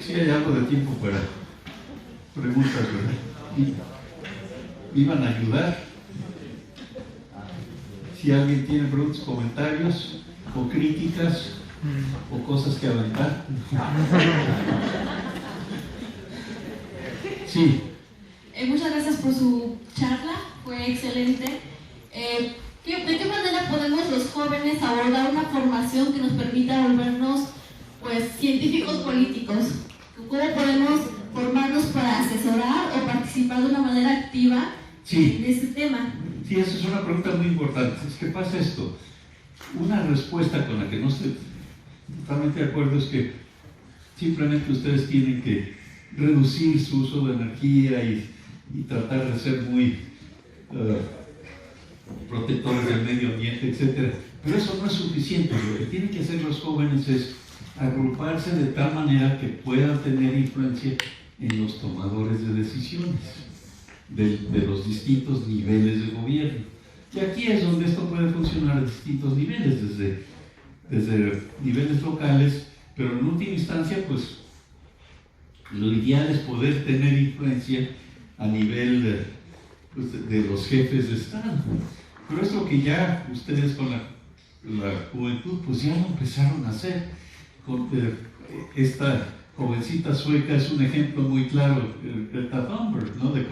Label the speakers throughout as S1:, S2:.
S1: si hay algo de tiempo para preguntas, ¿verdad? ¿Me iban a ayudar? Si alguien tiene preguntas, comentarios o críticas o cosas que aventar. Sí.
S2: Muchas gracias por su charla, fue excelente. ¿De qué manera podemos los jóvenes abordar una formación que nos permita volvernos pues científicos políticos? ¿Cómo podemos formarnos para asesorar o participar de una manera activa en este tema?
S1: Sí, esa es una pregunta muy importante. Es que pasa esto. Una respuesta con la que no estoy totalmente de acuerdo es que simplemente ustedes tienen que reducir su uso de energía y tratar de ser muy protectores del medio ambiente, etc. Pero eso no es suficiente. Lo que tienen que hacer los jóvenes es agruparse de tal manera que puedan tener influencia en los tomadores de decisiones de los distintos niveles de gobierno. Y aquí es donde esto puede funcionar a distintos niveles, desde niveles locales, pero en última instancia, pues, lo ideal es poder tener influencia a nivel de los jefes de Estado. Pero es lo que ya ustedes con la juventud, pues ya lo empezaron a hacer. Esta jovencita sueca es un ejemplo muy claro, Greta Thunberg, ¿no? De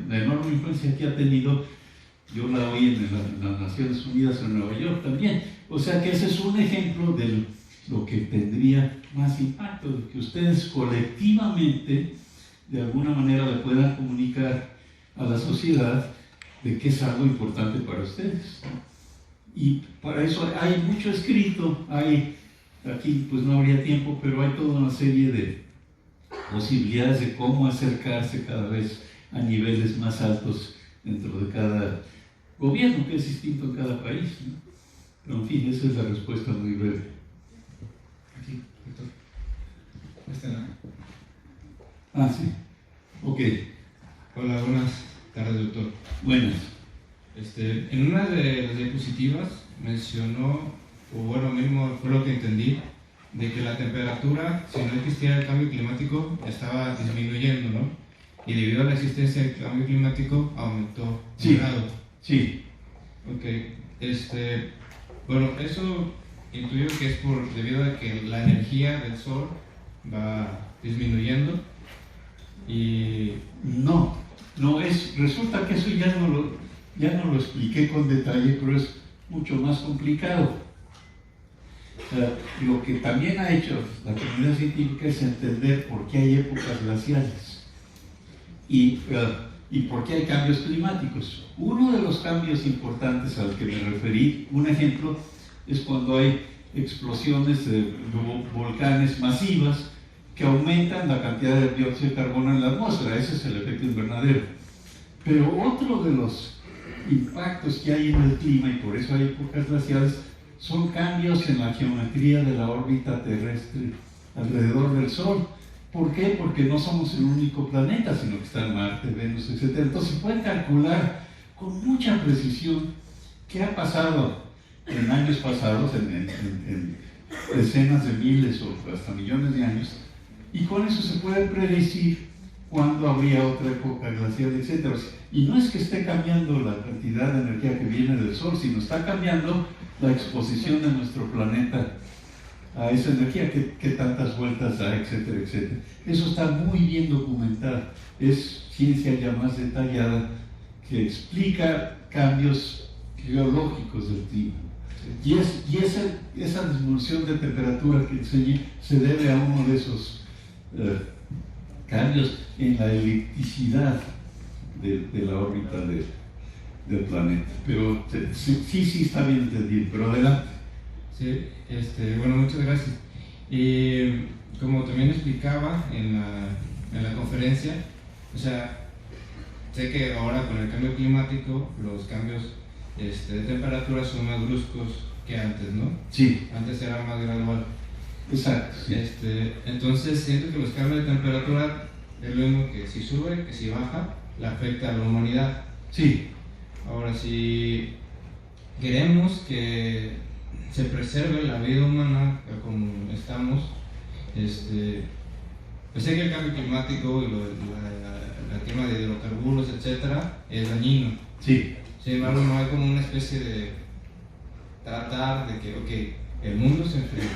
S1: la enorme influencia que ha tenido. Yo la oí en las Naciones Unidas en Nueva York también. O sea que ese es un ejemplo de lo que tendría más impacto, de que ustedes colectivamente de alguna manera le puedan comunicar a la sociedad de que es algo importante para ustedes. Y para eso hay mucho escrito, aquí pues no habría tiempo, pero hay toda una serie de posibilidades de cómo acercarse cada vez a niveles más altos dentro de cada gobierno, que es distinto en cada país, ¿no? Pero en fin, esa es la respuesta muy breve. Aquí, doctor. Sí. Ok.
S3: Hola, buenas tardes, doctor.
S1: Buenas.
S3: En una de las diapositivas mencionó, o bueno, mismo fue lo que entendí, de que la temperatura, si no existiera el cambio climático, estaba disminuyendo, ¿no? Y debido a la existencia del cambio climático, aumentó un grado.
S1: Sí.
S3: Ok. Bueno, eso intuyo que es debido a que la energía del sol va disminuyendo y...
S1: Resulta que eso ya no lo expliqué con detalle, pero es mucho más complicado. Lo que también ha hecho la comunidad científica es entender por qué hay épocas glaciales y por qué hay cambios climáticos. Uno de los cambios importantes al que me referí, un ejemplo, es cuando hay explosiones de volcanes masivas que aumentan la cantidad de dióxido de carbono en la atmósfera. Ese es el efecto invernadero. Pero otro de los impactos que hay en el clima, y por eso hay épocas glaciales, son cambios en la geometría de la órbita terrestre alrededor del Sol. ¿Por qué? Porque no somos el único planeta, sino que están Marte, Venus, etc. Entonces se puede calcular con mucha precisión qué ha pasado en años pasados, en decenas de miles o hasta millones de años, y con eso se puede predecir cuándo habría otra época glacial, etc. Y no es que esté cambiando la cantidad de energía que viene del Sol, sino está cambiando la exposición de nuestro planeta a esa energía, que tantas vueltas da, etcétera, etcétera. Eso está muy bien documentado. Es ciencia ya más detallada que explica cambios geológicos del clima. Y esa disminución de temperatura que enseñé se debe a uno de esos cambios en la elipticidad de la órbita del planeta. Pero sí está bien entendido, pero adelante.
S3: Sí, bueno, muchas gracias. Y como también explicaba en la conferencia, o sea, sé que ahora con el cambio climático los cambios de temperatura son más bruscos que antes, ¿no?
S1: Sí.
S3: Antes era más gradual.
S1: Exacto. Sí.
S3: Entonces siento que los cambios de temperatura es lo mismo que si sube, que si baja, le afecta a la humanidad.
S1: Sí.
S3: Ahora, si queremos que se preserve la vida humana como estamos, Pues sé que el cambio climático y la quema de hidrocarburos, etcétera, es dañino.
S1: Sí.
S3: Sin embargo, no hay como una especie de tratar de que, ok, el mundo se enfría,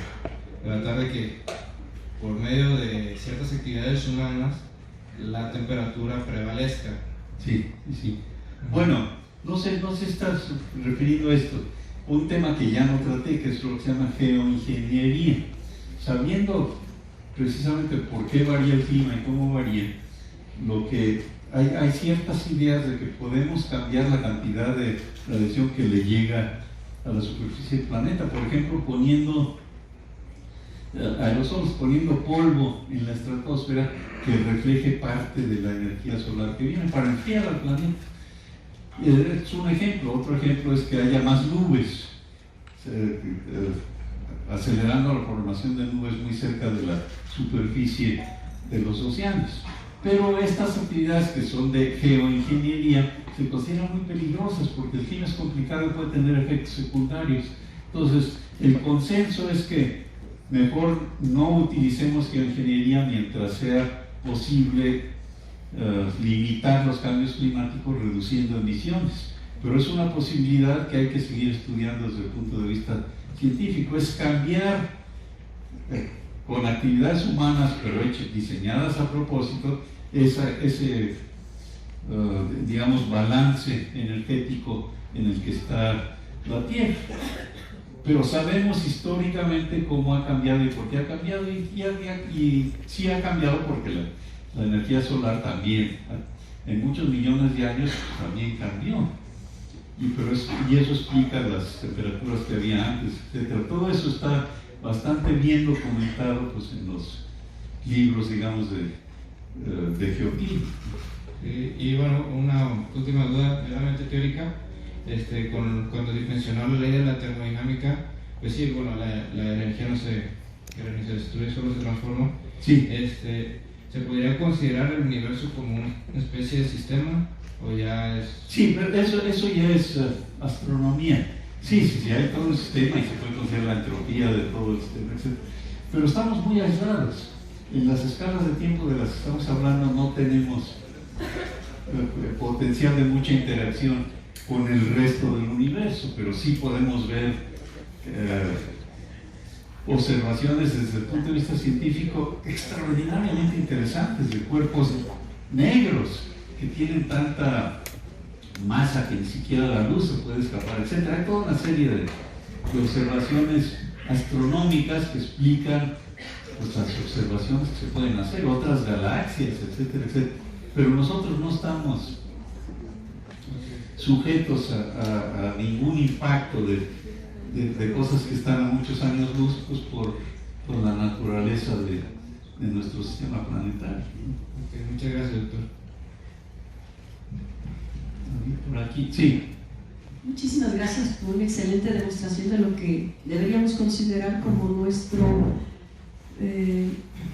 S3: tratar de que por medio de ciertas actividades humanas la temperatura prevalezca.
S1: Sí, sí. Bueno, no sé si estás refiriendo a esto, un tema que ya no traté, que es lo que se llama geoingeniería. Sabiendo precisamente por qué varía el clima y cómo varía, hay ciertas ideas de que podemos cambiar la cantidad de radiación que le llega a la superficie del planeta, por ejemplo, poniendo aerosoles, poniendo polvo en la estratosfera que refleje parte de la energía solar que viene para enfriar al planeta. Es un ejemplo. Otro ejemplo es que haya más nubes, acelerando la formación de nubes muy cerca de la superficie de los océanos. Pero estas actividades que son de geoingeniería se consideran muy peligrosas porque el clima es complicado y puede tener efectos secundarios. Entonces, el consenso es que mejor no utilicemos geoingeniería mientras sea posible limitar los cambios climáticos reduciendo emisiones. Pero es una posibilidad que hay que seguir estudiando desde el punto de vista científico. Es cambiar con actividades humanas, pero diseñadas a propósito, ese digamos, balance energético en el que está la Tierra. Pero sabemos históricamente cómo ha cambiado y por qué ha cambiado, y sí ha cambiado porque la energía solar también, en muchos millones de años, también cambió. Y eso explica las temperaturas que había antes, etc. Todo eso está bastante bien documentado pues, en los libros, digamos, de geoquímica.
S3: Y bueno, una última duda meramente teórica. Cuando mencionó la ley de la termodinámica, pues sí, bueno, la energía no se destruye, solo se transforma.
S1: Sí.
S3: ¿Se podría considerar el universo como una especie de sistema o ya es...?
S1: Sí, pero eso ya es astronomía. Sí, hay todo el sistema y se puede considerar la entropía de todo el sistema, etc. Pero estamos muy aislados. En las escalas de tiempo de las que estamos hablando no tenemos potencial de mucha interacción con el resto del universo, pero sí podemos ver observaciones desde el punto de vista científico extraordinariamente interesantes de cuerpos negros que tienen tanta masa que ni siquiera la luz se puede escapar, etc. Hay toda una serie de observaciones astronómicas que explican pues, las observaciones que se pueden hacer, otras galaxias, etcétera, etcétera. Pero nosotros no estamos sujetos a ningún impacto de cosas que están a muchos años luz pues, por la naturaleza de nuestro sistema planetario.
S3: Okay, muchas gracias, doctor.
S1: Por aquí, sí.
S4: Muchísimas gracias por una excelente demostración de lo que deberíamos considerar como nuestro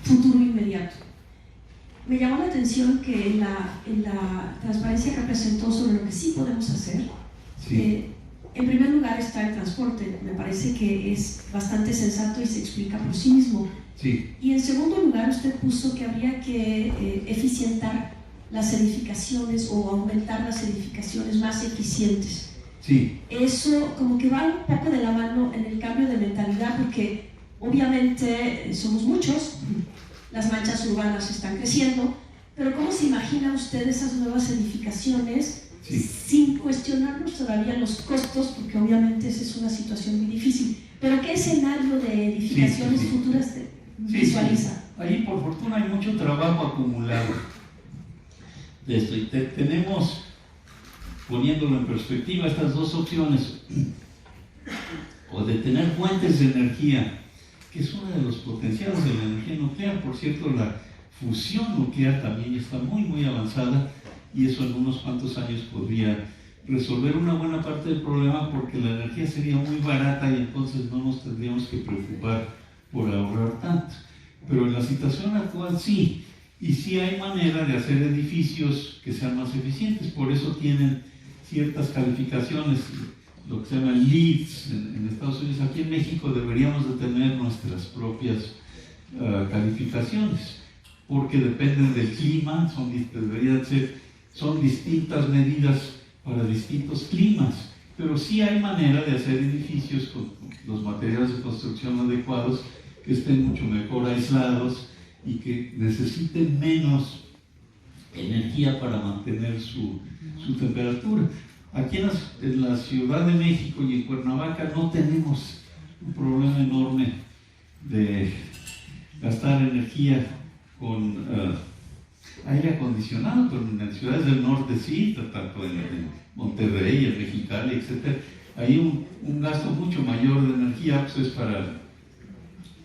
S4: futuro inmediato. Me llamó la atención que en la transparencia que presentó sobre lo que sí podemos hacer,
S1: Sí.
S4: En primer lugar está el transporte, me parece que es bastante sensato y se explica por sí mismo.
S1: Sí.
S4: Y en segundo lugar usted puso que habría que eficientar las edificaciones o aumentar las edificaciones más eficientes.
S1: Sí.
S4: Eso como que va un poco de la mano en el cambio de mentalidad porque obviamente somos muchos, las manchas urbanas están creciendo, pero ¿cómo se imagina usted esas nuevas edificaciones? Sí. Sin cuestionarnos todavía los costos, porque obviamente esa es una situación muy difícil. Pero ¿qué escenario de edificaciones futuras visualiza?
S1: Sí. Ahí por fortuna hay mucho trabajo acumulado de esto. Y tenemos, poniéndolo en perspectiva, estas dos opciones, o de tener fuentes de energía, que es uno de los potenciales de la energía nuclear. Por cierto, la fusión nuclear también está muy avanzada, y eso en unos cuantos años podría resolver una buena parte del problema porque la energía sería muy barata y entonces no nos tendríamos que preocupar por ahorrar tanto. Pero en la situación actual sí, y sí hay manera de hacer edificios que sean más eficientes, por eso tienen ciertas calificaciones, lo que se llama LEEDs en Estados Unidos. Aquí en México deberíamos de tener nuestras propias calificaciones. porque dependen del clima, son distintas medidas para distintos climas, pero sí hay manera de hacer edificios con los materiales de construcción adecuados, que estén mucho mejor aislados y que necesiten menos energía para mantener su temperatura. Aquí en la Ciudad de México y en Cuernavaca no tenemos un problema enorme de gastar energía con aire acondicionado, pero en las ciudades del norte sí, tanto en Monterrey, en Mexicali, etc. Hay un gasto mucho mayor de energía, pues es para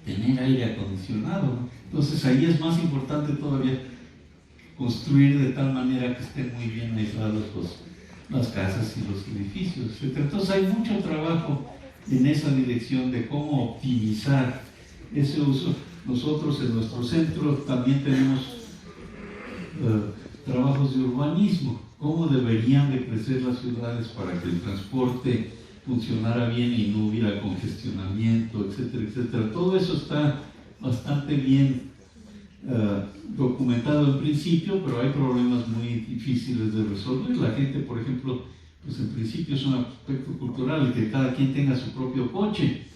S1: tener aire acondicionado, ¿no? Entonces ahí es más importante todavía construir de tal manera que estén muy bien aislados las casas y los edificios, etc. Entonces hay mucho trabajo en esa dirección de cómo optimizar ese uso. Nosotros en nuestro centro también tenemos trabajos de urbanismo, cómo deberían de crecer las ciudades para que el transporte funcionara bien y no hubiera congestionamiento, etcétera, etcétera. Todo eso está bastante bien documentado en principio, pero hay problemas muy difíciles de resolver. La gente, por ejemplo, pues en principio es un aspecto cultural, que cada quien tenga su propio coche,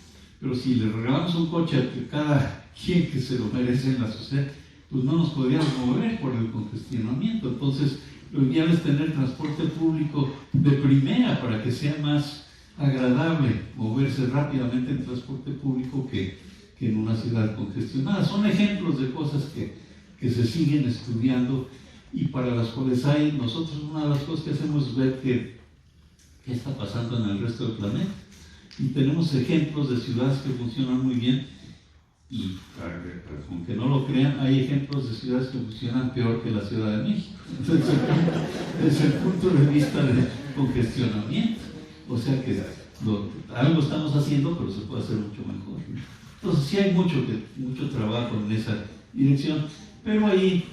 S1: pero si le regalamos un coche a cada quien que se lo merece en la sociedad, pues no nos podríamos mover por el congestionamiento. Entonces, lo ideal es tener transporte público de primera para que sea más agradable moverse rápidamente en transporte público que en una ciudad congestionada. Son ejemplos de cosas que se siguen estudiando y para las cuales nosotros una de las cosas que hacemos es ver qué está pasando en el resto del planeta. Y tenemos ejemplos de ciudades que funcionan muy bien y, aunque no lo crean, hay ejemplos de ciudades que funcionan peor que la Ciudad de México. Entonces, desde el punto de vista de congestionamiento, o sea que algo estamos haciendo, pero se puede hacer mucho mejor, ¿no? Entonces sí hay mucho trabajo en esa dirección, pero ahí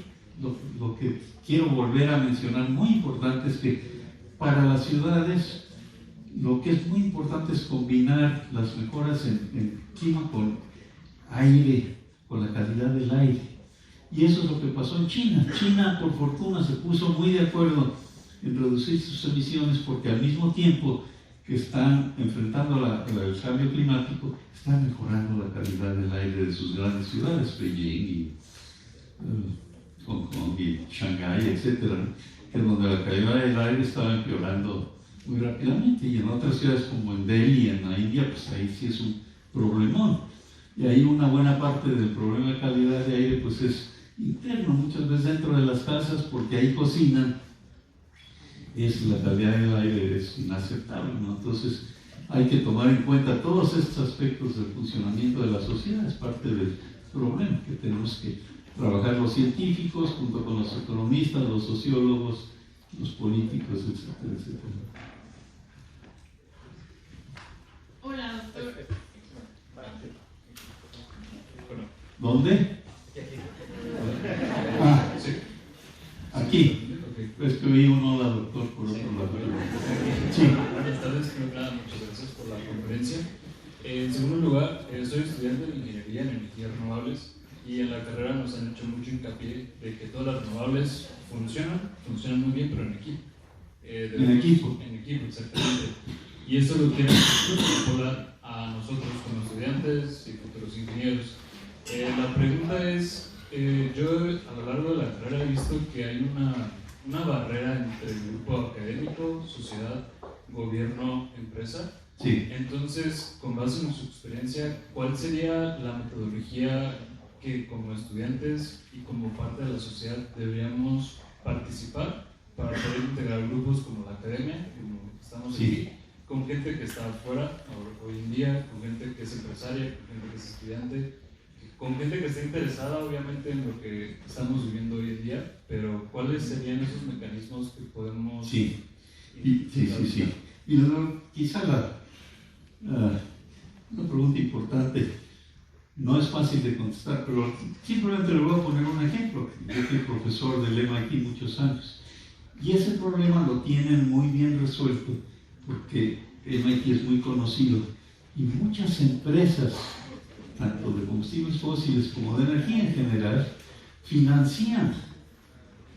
S1: lo que quiero volver a mencionar muy importante es que para las ciudades lo que es muy importante es combinar las mejoras en clima con aire, con la calidad del aire. Y eso es lo que pasó en China. China, por fortuna, se puso muy de acuerdo en reducir sus emisiones porque al mismo tiempo que están enfrentando el cambio climático, están mejorando la calidad del aire de sus grandes ciudades, Beijing y Hong Kong y Shanghái, etcétera, que donde la calidad del aire estaba empeorando muy rápidamente, y en otras ciudades como en Delhi, en la India, pues ahí sí es un problemón. Y ahí una buena parte del problema de calidad de aire pues es interno, muchas veces dentro de las casas, porque ahí cocinan, la calidad del aire es inaceptable, ¿no? Entonces hay que tomar en cuenta todos estos aspectos del funcionamiento de la sociedad, es parte del problema que tenemos que trabajar los científicos junto con los economistas, los sociólogos, los políticos, etcétera, etcétera.
S2: Hola, doctor.
S1: ¿Dónde? Ah,
S5: Sí.
S1: aquí. Es que oí un hola doctor por otro lado. Sí.
S5: Buenas tardes, primero que nada, muchas gracias por la conferencia. En segundo lugar, soy estudiante de ingeniería en energías renovables y en la carrera nos han hecho mucho hincapié de que todas las renovables funcionan muy bien, pero en equipo.
S1: En equipo.
S5: En equipo, exactamente. Y eso lo quieren extrapolar a nosotros como estudiantes y futuros ingenieros. La pregunta es, yo a lo largo de la carrera he visto que hay una barrera entre el grupo académico, sociedad, gobierno, empresa.
S1: Sí.
S5: Entonces, con base en su experiencia, ¿cuál sería la metodología que como estudiantes y como parte de la sociedad deberíamos participar para poder integrar grupos como la academia, como estamos aquí, con gente que está afuera hoy en día, con gente que es empresaria, con gente que es estudiante, con gente que está interesada obviamente en lo que estamos viviendo hoy en día, pero ¿cuáles serían esos mecanismos que podemos...
S1: Sí. Y luego, quizá una pregunta importante, no es fácil de contestar, pero simplemente le voy a poner un ejemplo. Yo fui profesor del MIT muchos años, y ese problema lo tienen muy bien resuelto, porque MIT es muy conocido, y muchas empresas, tanto de combustibles fósiles como de energía en general, financian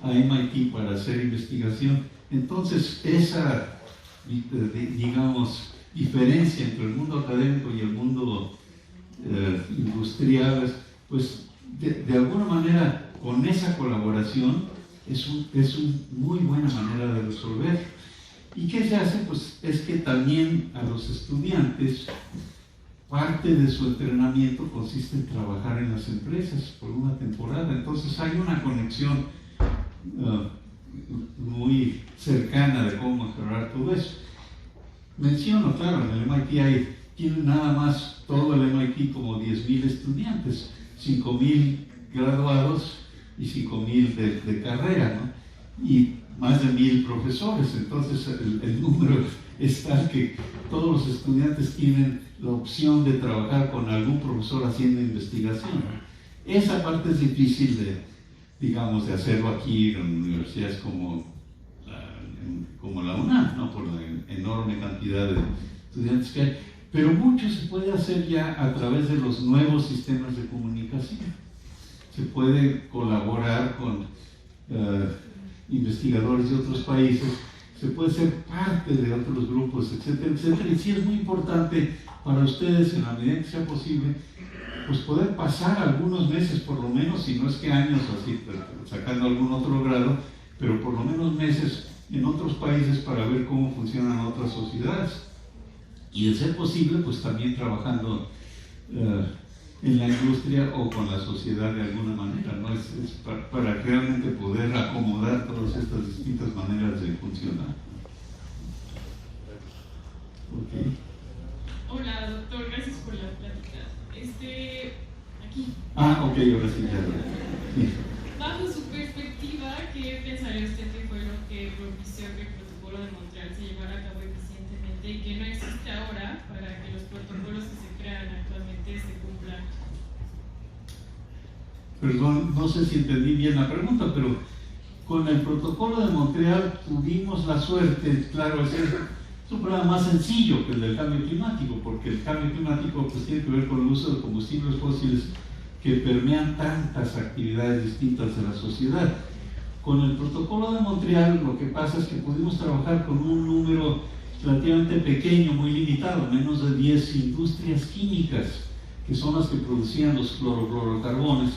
S1: a MIT para hacer investigación. Entonces, esa, digamos, diferencia entre el mundo académico y el mundo industrial, pues de alguna manera, con esa colaboración, es una muy buena manera de resolver. ¿Y qué se hace? Pues es que también a los estudiantes, parte de su entrenamiento consiste en trabajar en las empresas por una temporada. Entonces hay una conexión muy cercana de cómo mejorar todo eso. Menciono, claro, en el MIT tiene nada más todo el MIT como 10,000 estudiantes, 5,000 graduados y 5,000 de carrera, ¿no? Y más de 1,000 profesores. Entonces el número es tal que todos los estudiantes tienen la opción de trabajar con algún profesor haciendo investigación. Esa parte es difícil digamos, de hacerlo aquí en universidades como la UNAM, ¿no? Por la enorme cantidad de estudiantes que hay. Pero mucho se puede hacer ya a través de los nuevos sistemas de comunicación. Se puede colaborar con investigadores de otros países, se puede ser parte de otros grupos, etcétera, etcétera. Y sí es muy importante para ustedes, en la medida que sea posible, pues poder pasar algunos meses, por lo menos, si no es que años así, sacando algún otro grado, pero por lo menos meses en otros países para ver cómo funcionan otras sociedades. Y de ser posible, pues también trabajando en la industria o con la sociedad de alguna manera, ¿no? Es para realmente poder acomodar todas estas distintas maneras de funcionar. Okay.
S6: Hola, doctor, gracias por la plática. Aquí.
S1: Ok, ahora sí, ya.
S6: Bajo su perspectiva, ¿qué pensaría usted que fue lo que propició que el protocolo de Montreal se llevara a cabo eficientemente y que no existe ahora para que los protocolos que se crean actualmente se cumplan?
S1: Perdón, no sé si entendí bien la pregunta, pero con el protocolo de Montreal tuvimos la suerte, claro, es un problema más sencillo que el del cambio climático, porque el cambio climático pues tiene que ver con el uso de combustibles fósiles que permean tantas actividades distintas de la sociedad. Con el protocolo de Montreal lo que pasa es que pudimos trabajar con un número relativamente pequeño, muy limitado, menos de 10 industrias químicas, que son las que producían los clorofluorocarbones,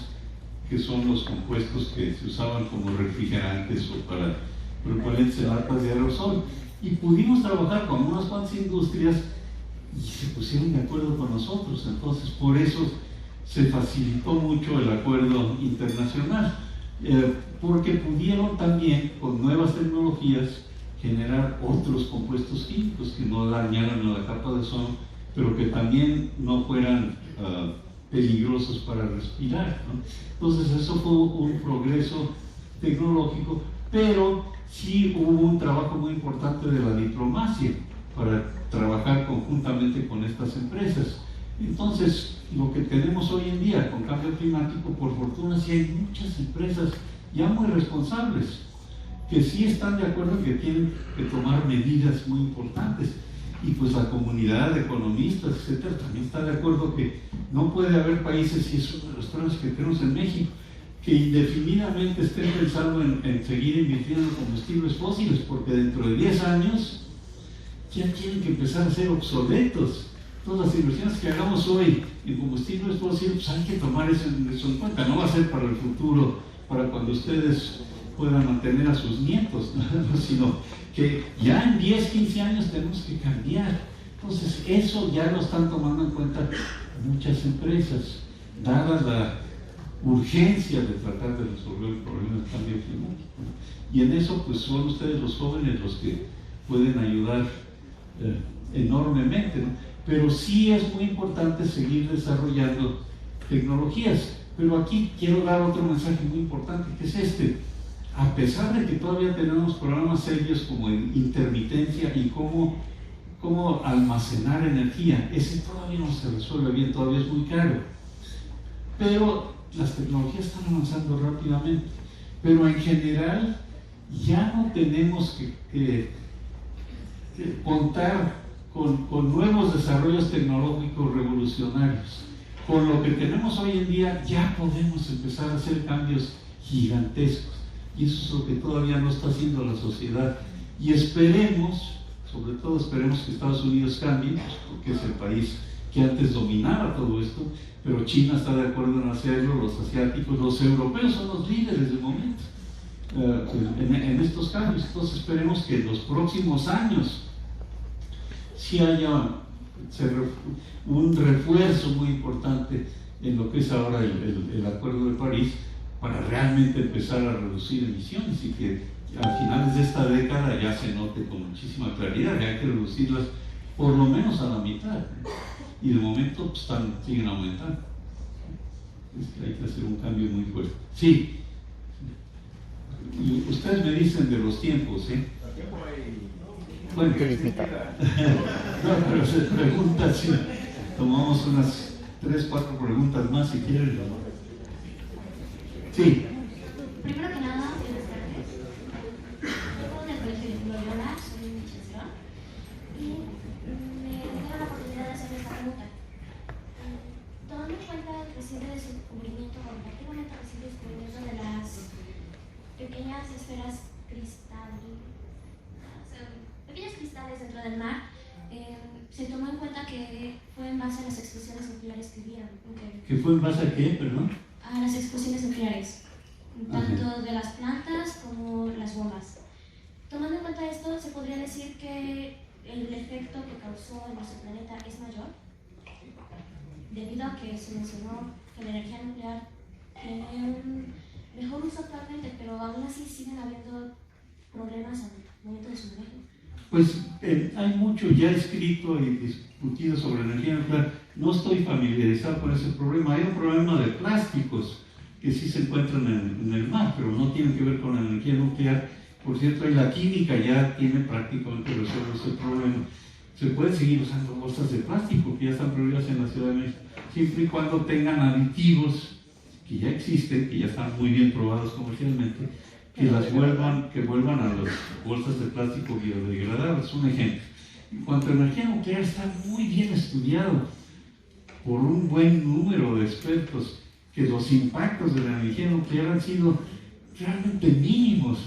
S1: que son los compuestos que se usaban como refrigerantes o para propelentes en latas de aerosol. Y pudimos trabajar con unas cuantas industrias y se pusieron de acuerdo con nosotros. Entonces, por eso se facilitó mucho el acuerdo internacional, porque pudieron también, con nuevas tecnologías, generar otros compuestos químicos que no dañaran la capa de ozono, pero que también no fueran peligrosos para respirar, ¿no? Entonces, eso fue un progreso tecnológico, pero sí hubo un trabajo muy importante de la diplomacia para trabajar conjuntamente con estas empresas. Entonces, lo que tenemos hoy en día con cambio climático, por fortuna, sí hay muchas empresas ya muy responsables que sí están de acuerdo en que tienen que tomar medidas muy importantes. Y pues la comunidad de economistas, etcétera, también está de acuerdo que no puede haber países, y es uno de los problemas que tenemos en México, que indefinidamente estén pensando en seguir invirtiendo en combustibles fósiles, porque dentro de 10 años ya tienen que empezar a ser obsoletos. Todas las inversiones que hagamos hoy en combustibles fósiles, pues hay que tomar eso en cuenta. No va a ser para el futuro, para cuando ustedes puedan mantener a sus nietos, ¿no? Sino que ya en 10, 15 años tenemos que cambiar. Entonces eso ya lo están tomando en cuenta muchas empresas, dada la urgencia de tratar de resolver el problema del cambio climático. Y en eso pues son ustedes los jóvenes los que pueden ayudar enormemente, ¿no? Pero sí es muy importante seguir desarrollando tecnologías. Pero aquí quiero dar otro mensaje muy importante, que es este. A pesar de que todavía tenemos problemas serios como intermitencia y cómo almacenar energía, ese todavía no se resuelve bien, todavía es muy caro. Pero las tecnologías están avanzando rápidamente. Pero en general ya no tenemos que contar con nuevos desarrollos tecnológicos revolucionarios. con lo que tenemos hoy en día ya podemos empezar a hacer cambios gigantescos. Y eso es lo que todavía no está haciendo la sociedad. Y esperemos, sobre todo esperemos que Estados Unidos cambie, pues, porque es el país que antes dominaba todo esto, pero China está de acuerdo en hacerlo, los asiáticos, los europeos son los líderes de momento en estos cambios. Entonces esperemos que en los próximos años sí haya un refuerzo muy importante en lo que es ahora el Acuerdo de París, para realmente empezar a reducir emisiones y que a finales de esta década ya se note con muchísima claridad que hay que reducirlas por lo menos a la mitad, y de momento pues, siguen aumentando. Es que hay que hacer un cambio muy fuerte. Sí, y ustedes me dicen de los tiempos, ¿eh? Bueno, no, pero se pregunta si tomamos unas 3, 4 preguntas más si quieren. Sí.
S7: Primero que nada, buenas tardes. Vengo del colegio de Loyola, soy Michelle y me dieron la oportunidad de hacer esta pregunta. Tomando en cuenta el reciente descubrimiento, relativamente reciente descubrimiento de las pequeñas esferas cristales dentro del mar, se tomó en cuenta que fue en base a las explosiones nucleares que hubieron.
S1: ¿Que fue en base a qué, perdón?
S7: A las explosiones nucleares, tanto de las plantas como las bombas. Tomando en cuenta esto, ¿se podría decir que el efecto que causó en nuestro planeta es mayor? Debido a que se mencionó que la energía nuclear tiene un mejor uso actualmente, pero aún así siguen habiendo problemas al momento de su manejo.
S1: Pues hay mucho ya escrito y discutido sobre energía nuclear. No estoy familiarizado con ese problema. Hay un problema de plásticos que sí se encuentran en el mar, pero no tienen que ver con la energía nuclear. Por cierto, la química ya tiene prácticamente resuelto ese problema. Se pueden seguir usando bolsas de plástico que ya están prohibidas en la Ciudad de México, siempre y cuando tengan aditivos que ya existen, que ya están muy bien probados comercialmente, que vuelvan a las bolsas de plástico biodegradables. Un ejemplo. En cuanto a energía nuclear, está muy bien estudiado por un buen número de expertos que los impactos de la energía nuclear han sido realmente mínimos,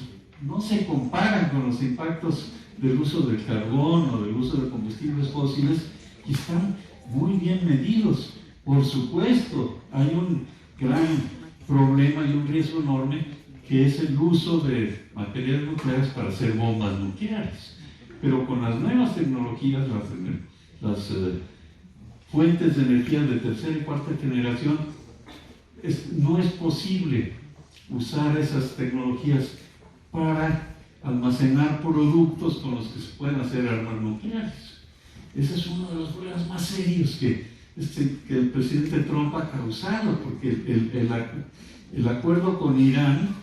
S1: no se comparan con los impactos del uso del carbón o del uso de combustibles fósiles, y están muy bien medidos. Por supuesto, hay un gran problema y un riesgo enorme, que es el uso de materiales nucleares para hacer bombas nucleares. Pero con las nuevas tecnologías, las fuentes de energía de tercera y cuarta generación, no es posible usar esas tecnologías para almacenar productos con los que se pueden hacer armas nucleares. Ese es uno de los problemas más serios que el presidente Trump ha causado, porque el acuerdo con Irán,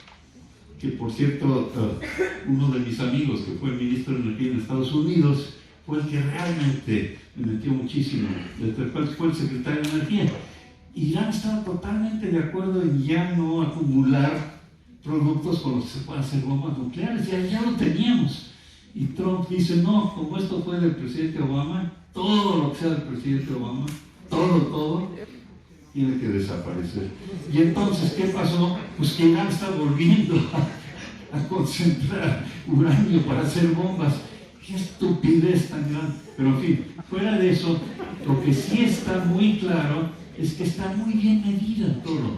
S1: que por cierto uno de mis amigos que fue ministro de Energía en Estados Unidos fue el que realmente me metió muchísimo, fue el secretario de Energía. Irán estaba totalmente de acuerdo en ya no acumular productos con los que se puedan hacer bombas nucleares, ya lo teníamos. Y Trump dice, no, como esto fue del presidente Obama, todo lo que sea del presidente Obama, todo tiene que desaparecer. Y entonces, ¿qué pasó? Pues que Irán está volviendo a concentrar uranio para hacer bombas. ¡Qué estupidez tan grande! Pero en fin, fuera de eso, lo que sí está muy claro es que está muy bien medida todo.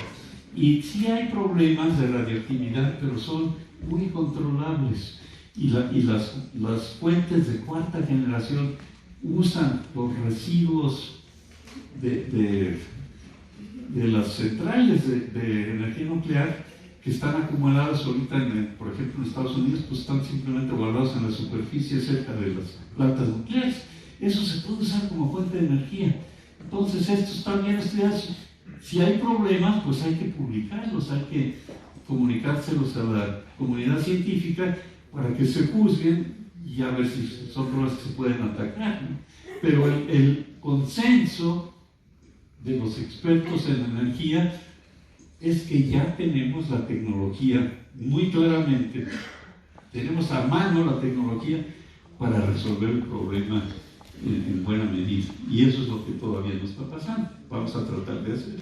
S1: Y sí hay problemas de radioactividad, pero son muy controlables. Y las fuentes de cuarta generación usan los residuos de las centrales de energía nuclear que están acumuladas ahorita, por ejemplo, en Estados Unidos, pues están simplemente guardados en la superficie cerca de las plantas nucleares. Eso se puede usar como fuente de energía. Entonces, esto está bien estudiado. Si hay problemas, pues hay que publicarlos, hay que comunicárselos a la comunidad científica para que se juzguen y a ver si son problemas que se pueden atacar, ¿no? Pero el consenso de los expertos en energía es que ya tenemos la tecnología muy claramente, tenemos a mano la tecnología para resolver el problema en buena medida. Y eso es lo que todavía no está pasando. Vamos a tratar de hacerlo.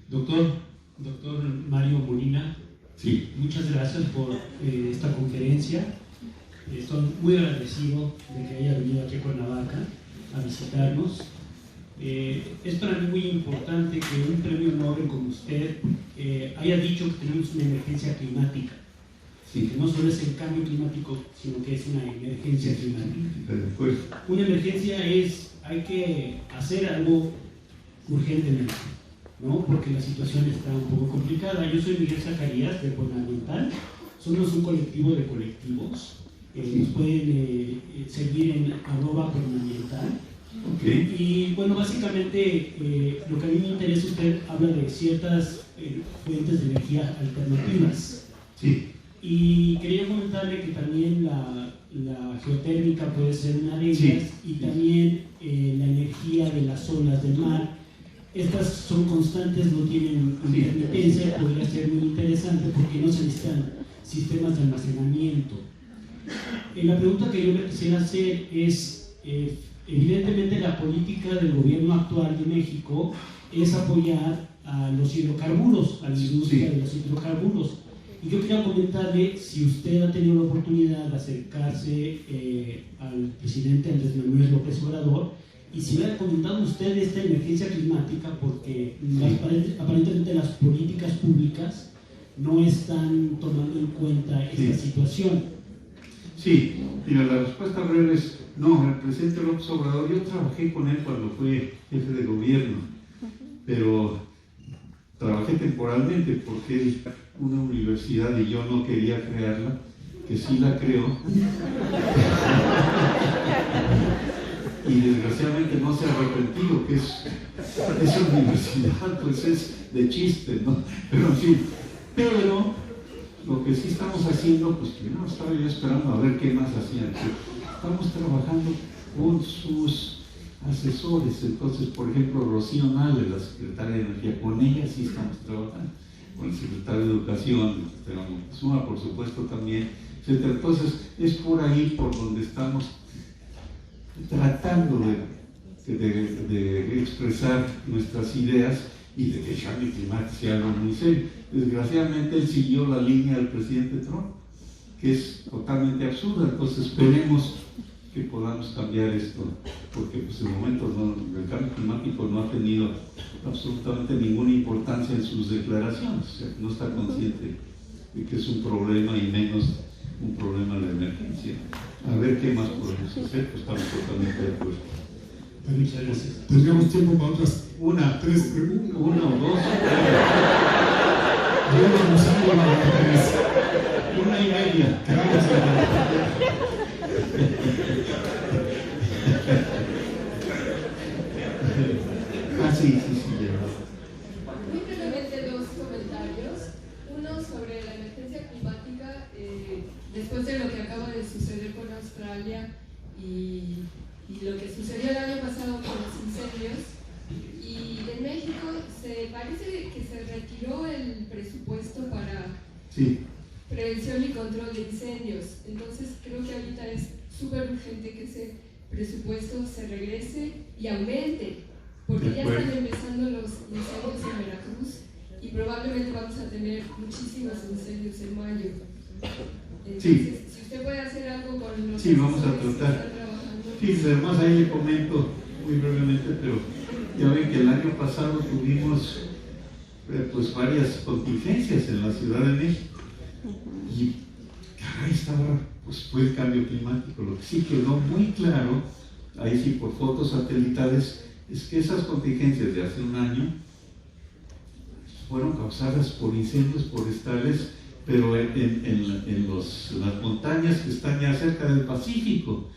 S8: Doctor Mario Molina,
S1: Sí.
S8: muchas gracias por esta conferencia. Estoy muy agradecido de que haya venido aquí a Cuernavaca a visitarnos. Es para mí muy importante que un premio Nobel como usted haya dicho que tenemos una emergencia climática.
S1: Sí.
S8: Que no solo es el cambio climático, sino que es una emergencia climática.
S1: Pues,
S8: Una emergencia es, hay que hacer algo urgentemente, ¿no? Porque la situación está un poco complicada. Yo soy Miguel Zacarías de Fundamental. Somos un colectivo de colectivos. Nos pueden seguir en @Fundamental.
S1: okay.
S8: Y bueno, básicamente lo que a mí me interesa, usted habla de ciertas fuentes de energía alternativas.
S1: Sí.
S8: Y quería comentarle que también la geotérmica puede ser una de ellas,
S1: Sí.
S8: y también la energía de las olas del mar. Estas son constantes, no tienen intermitencia, podría ser muy interesante porque no se necesitan sistemas de almacenamiento. La pregunta que yo le quisiera hacer es, evidentemente la política del gobierno actual de México es apoyar a los hidrocarburos, a la industria de los hidrocarburos. Y yo quería comentarle si usted ha tenido la oportunidad de acercarse al presidente Andrés Manuel López Obrador y si le ha comentado usted esta emergencia climática, porque aparentemente las políticas públicas no están tomando en cuenta esta situación.
S1: Sí, mira, la respuesta breve es no. El presidente López Obrador, yo trabajé con él cuando fue jefe de gobierno, pero trabajé temporalmente porque él, una universidad y yo no quería crearla, que sí la creó, y desgraciadamente no se ha arrepentido, que esa universidad pues es de chiste, ¿no? Pero en fin, pero lo que sí estamos haciendo, pues primero estaba yo esperando a ver qué más hacían. Estamos trabajando con sus asesores. Entonces, por ejemplo, Rocío Nale, la secretaria de Energía, con ella sí estamos trabajando. Con el secretario de Educación, Suma, por supuesto, también, etc. Entonces, es por ahí por donde estamos tratando de expresar nuestras ideas y de que el cambio climático sea algo muy serio. Desgraciadamente él siguió la línea del presidente Trump, que es totalmente absurda. Entonces esperemos que podamos cambiar esto, porque pues en momentos el cambio climático no ha tenido absolutamente ninguna importancia en sus declaraciones. O sea, no está consciente de que es un problema y menos un problema de emergencia. A ver qué más podemos hacer, pues estamos totalmente de acuerdo.
S8: Muchas gracias.
S9: Tendríamos tiempo para otras tres
S1: Una
S9: preguntas.
S1: o dos. Una y media. Sí.
S10: Muy brevemente dos comentarios. Uno sobre la emergencia climática, después de lo que acaba de suceder con Australia y lo que sucedió el año pasado con los incendios. Y en México parece que se retiró el presupuesto para prevención y control de incendios. Entonces creo que ahorita es súper urgente que ese presupuesto se regrese y aumente, porque ya están empezando los incendios en Veracruz y probablemente vamos a tener muchísimos incendios en mayo. Entonces, si usted puede hacer algo con los
S1: vamos a tratar. Sí, además ahí le comento muy brevemente, pero ya ven que el año pasado tuvimos pues varias contingencias en la Ciudad de México y pues fue el cambio climático. Lo que sí quedó muy claro, ahí sí por fotos satelitales, es que esas contingencias de hace un año fueron causadas por incendios forestales, pero en las montañas que están ya cerca del Pacífico.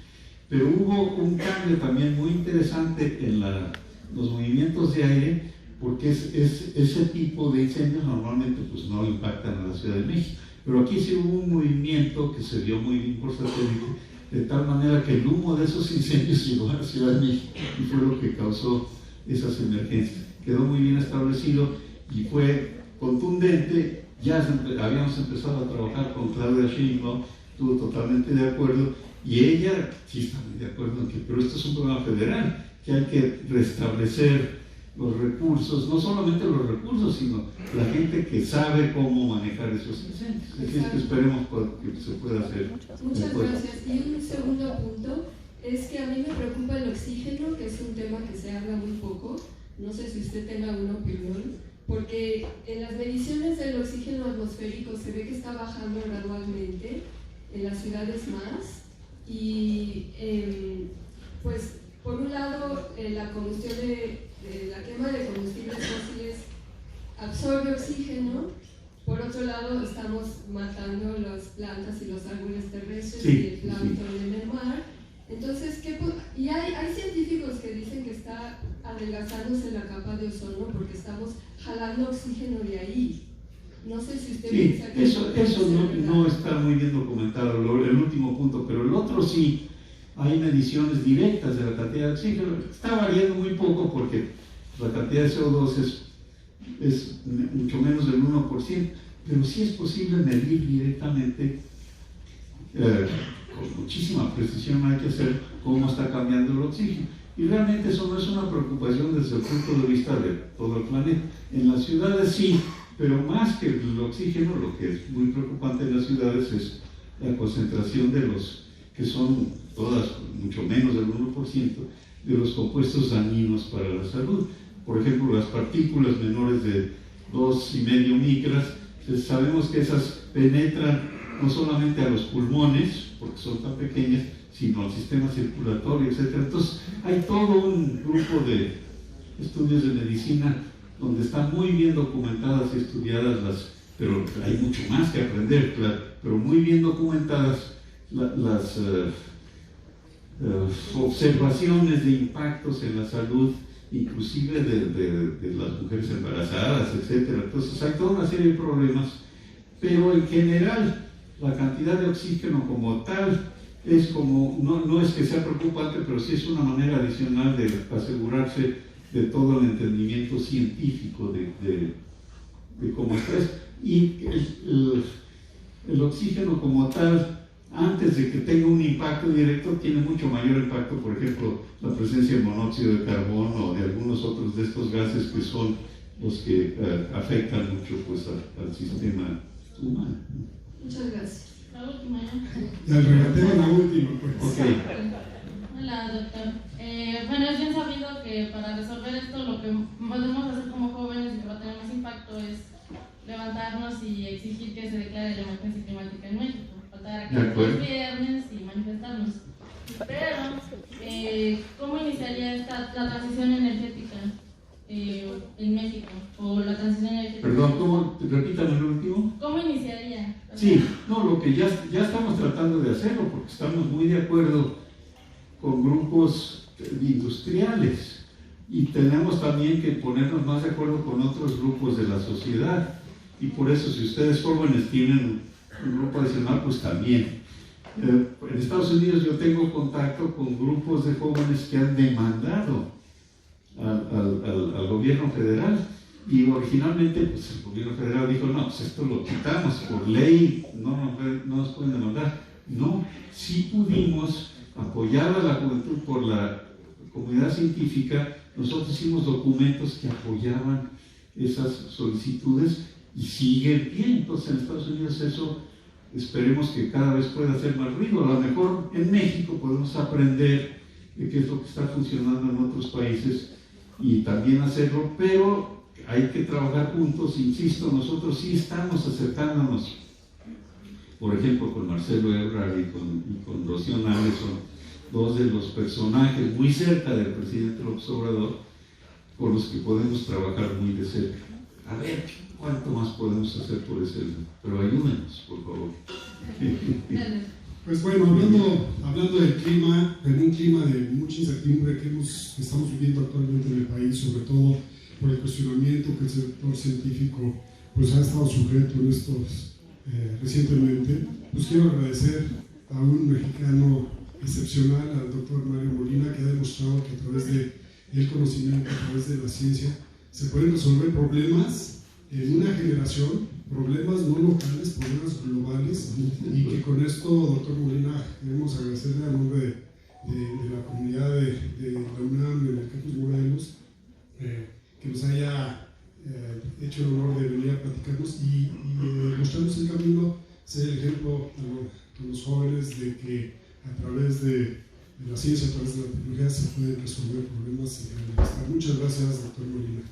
S1: Pero hubo un cambio también muy interesante en los movimientos de aire, porque ese tipo de incendios normalmente pues no impactan a la Ciudad de México. Pero aquí sí hubo un movimiento que se vio muy bien por satélite, de tal manera que el humo de esos incendios llegó a la Ciudad de México y fue lo que causó esas emergencias. Quedó muy bien establecido y fue contundente. Ya habíamos empezado a trabajar con Claudia Sheinbaum, estuvo totalmente de acuerdo, Y ella sí está muy de acuerdo en que, pero esto es un problema federal, que hay que restablecer los recursos, no solamente los recursos, sino la gente que sabe cómo manejar esos incendios. Así es que esperemos que se pueda hacer.
S10: Muchas gracias. Y un segundo punto es que a mí me preocupa el oxígeno, que es un tema que se habla muy poco. No sé si usted tenga alguna opinión, porque en las mediciones del oxígeno atmosférico se ve que está bajando gradualmente en las ciudades más. Y pues por un lado la combustión la quema de combustibles fósiles absorbe oxígeno, por otro lado estamos matando las plantas y los árboles terrestres y el plancton en el mar. Entonces, y hay científicos que dicen que está adelgazándose la capa de ozono porque estamos jalando oxígeno de ahí. No sé si usted piensa que
S1: eso no está muy bien documentado, el último punto, pero el otro sí. Hay mediciones directas de la cantidad de oxígeno. Está variando muy poco porque la cantidad de CO2 es mucho menos del 1%, pero sí es posible medir directamente, con muchísima precisión hay que hacer cómo está cambiando el oxígeno. Y realmente eso no es una preocupación desde el punto de vista de todo el planeta. En las ciudades sí, pero más que el oxígeno, lo que es muy preocupante en las ciudades es la concentración de los que son todas mucho menos del 1% de los compuestos dañinos para la salud. Por ejemplo, las partículas menores de 2,5 micras, sabemos que esas penetran no solamente a los pulmones, porque son tan pequeñas, sino al sistema circulatorio, etc. Entonces, hay todo un grupo de estudios de medicina donde están muy bien documentadas y estudiadas pero hay mucho más que aprender, claro, pero muy bien documentadas las observaciones de impactos en la salud, inclusive de las mujeres embarazadas, etc. Entonces hay toda una serie de problemas, pero en general la cantidad de oxígeno como tal es como, no es que sea preocupante, pero sí es una manera adicional de asegurarse de todo el entendimiento científico de cómo está esto. Y el oxígeno como tal, antes de que tenga un impacto directo, tiene mucho mayor impacto, por ejemplo, la presencia de monóxido de carbono o de algunos otros de estos gases que son los que afectan mucho pues, al sistema humano.
S10: Muchas gracias.
S2: La última,
S9: Ya, el regateo la última, pues.
S1: Okay.
S2: Hola, doctor. Bueno, es bien sabido que para resolver esto lo que podemos hacer como jóvenes y que va a tener más impacto es levantarnos y exigir que se declare la emergencia climática en México. Faltar aquí los viernes y manifestarnos. Pero, ¿cómo iniciaría la transición energética en México? O la transición energética.
S1: Perdón, ¿cómo? Repítame el último.
S2: ¿Cómo iniciaría?
S1: Sí, no, lo que ya estamos tratando de hacerlo, porque estamos muy de acuerdo con grupos industriales y tenemos también que ponernos más de acuerdo con otros grupos de la sociedad. Y por eso, si ustedes jóvenes tienen un grupo adicional, pues también. En Estados Unidos yo tengo contacto con grupos de jóvenes que han demandado al gobierno federal, y originalmente pues, el gobierno federal dijo, no, pues esto lo quitamos por ley, no nos pueden demandar. No, sí pudimos, apoyar a la juventud por la comunidad científica, nosotros hicimos documentos que apoyaban esas solicitudes y sigue en pie. Entonces en Estados Unidos eso esperemos que cada vez pueda hacer más ruido. A lo mejor en México podemos aprender de qué es lo que está funcionando en otros países y también hacerlo, pero hay que trabajar juntos. Insisto, nosotros sí estamos acercándonos, por ejemplo con Marcelo Ebrard y con Rocío Nales, son dos de los personajes muy cerca del presidente López Obrador con los que podemos trabajar muy de cerca. A ver cuánto más podemos hacer por ese lado, pero ayúdenos, por favor.
S9: Pues bueno, hablando del clima, en un clima de mucha incertidumbre que estamos viviendo actualmente en el país, sobre todo por el cuestionamiento que el sector científico pues, ha estado sujeto en estos recientemente, pues quiero agradecer a un mexicano excepcional, al doctor Mario Molina, que ha demostrado que a través del conocimiento, a través de la ciencia, se pueden resolver problemas en una generación problemas no locales, problemas globales, y que con esto, doctor Molina, queremos agradecerle a nombre de la comunidad de la UNAM, en el Campus Morelos, que nos haya hecho el honor de venir a platicarnos y mostrarnos el camino, ser el ejemplo a los jóvenes de que a través de la ciencia, a través de la tecnología se pueden resolver problemas y el bienestar. Muchas gracias, doctor Molina.